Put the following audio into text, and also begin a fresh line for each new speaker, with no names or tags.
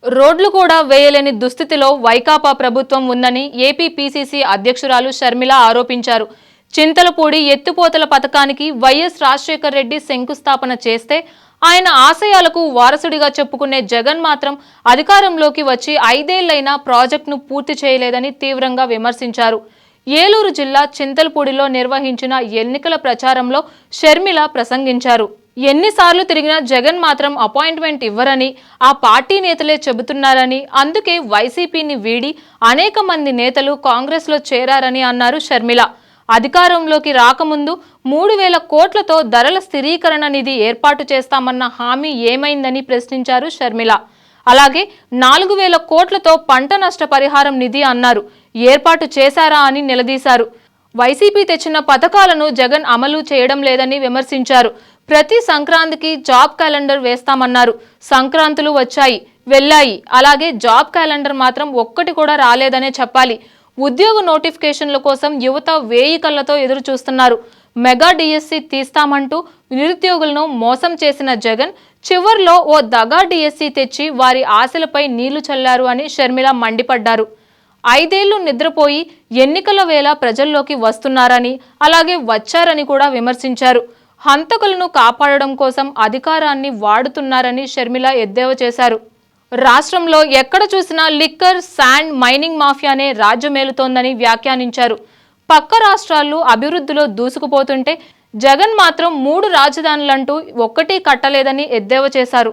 రోడ్లు కూడా వేయలేని దుస్థితిలో వైకాపా ప్రభుత్వం ఉందని ఏపీ పీసీసీ అధ్యక్షురాలు షర్మిల ఆరోపించారు. చింతలపూడి ఎత్తిపోతల పథకానికి వైఎస్ రాజశేఖర్ రెడ్డి శంకుస్థాపన చేస్తే ఆయన ఆశయాలకు వారసుడిగా చెప్పుకునే జగన్ మాత్రం అధికారంలోకి వచ్చి 5 ఏళ్లైనా ప్రాజెక్టును పూర్తి చేయలేదని తీవ్రంగా విమర్శించారు. ఏలూరు జిల్లా చింతలపూడిలో నిర్వహించిన ఎన్నికల ప్రచారంలో షర్మిల ప్రసంగించారు. ఎన్నిసార్లు తిరిగినా జగన్ మాత్రం అపాయింట్మెంట్ ఇవ్వరని ఆ పార్టీ నేతలే చెబుతున్నారని, అందుకే వైసీపీని వీడి అనేక మంది నేతలు కాంగ్రెస్లో చేరారని అన్నారు షర్మిల. అధికారంలోకి రాకముందు 3,000 కోట్లతో ధరల స్థిరీకరణ నిధి ఏర్పాటు చేస్తామన్న హామీ ఏమైందని ప్రశ్నించారు షర్మిల. అలాగే 4,000 కోట్లతో పంట నష్ట పరిహారం నిధి అన్నారు, ఏర్పాటు చేశారా అని నిలదీశారు. వైసీపీ తెచ్చిన పథకాలను జగన్ అమలు చేయడం లేదని విమర్శించారు. ప్రతి సంక్రాంతికి జాబ్ క్యాలెండర్ వేస్తామన్నారు, సంక్రాంతులు వచ్చాయి వెళ్ళాయి, అలాగే జాబ్ క్యాలెండర్ మాత్రం ఒక్కటి కూడా రాలేదనే చెప్పాలి. ఉద్యోగ నోటిఫికేషన్ల కోసం యువత 1000 కళ్లతో ఎదురు చూస్తున్నారు. మెగా డిఎస్సి తీస్తామంటూ నిరుద్యోగులను మోసం చేసిన జగన్ చివర్లో ఓ దగా డిఎస్సి తెచ్చి వారి ఆశలపై నీళ్లు చల్లారు అని షర్మిల మండిపడ్డారు. 5 ఏళ్లు నిద్రపోయి ఎన్నికల వేళ ప్రజల్లోకి వస్తున్నారని, అలాగే వచ్చారని కూడా విమర్శించారు. హంతకులను కాపాడడం కోసం అధికారాన్ని వాడుతున్నారని షర్మిల ఎద్దేవా చేశారు. రాష్ట్రంలో ఎక్కడ చూసినా లిక్కర్, శాండ్, మైనింగ్ మాఫియానే రాజ్యమేలుతోందని వ్యాఖ్యానించారు. పక్క రాష్ట్రాలు అభివృద్ధిలో దూసుకుపోతుంటే జగన్ మాత్రం 3 రాజధానులంటూ ఒక్కటీ కట్టలేదని ఎద్దేవా చేశారు.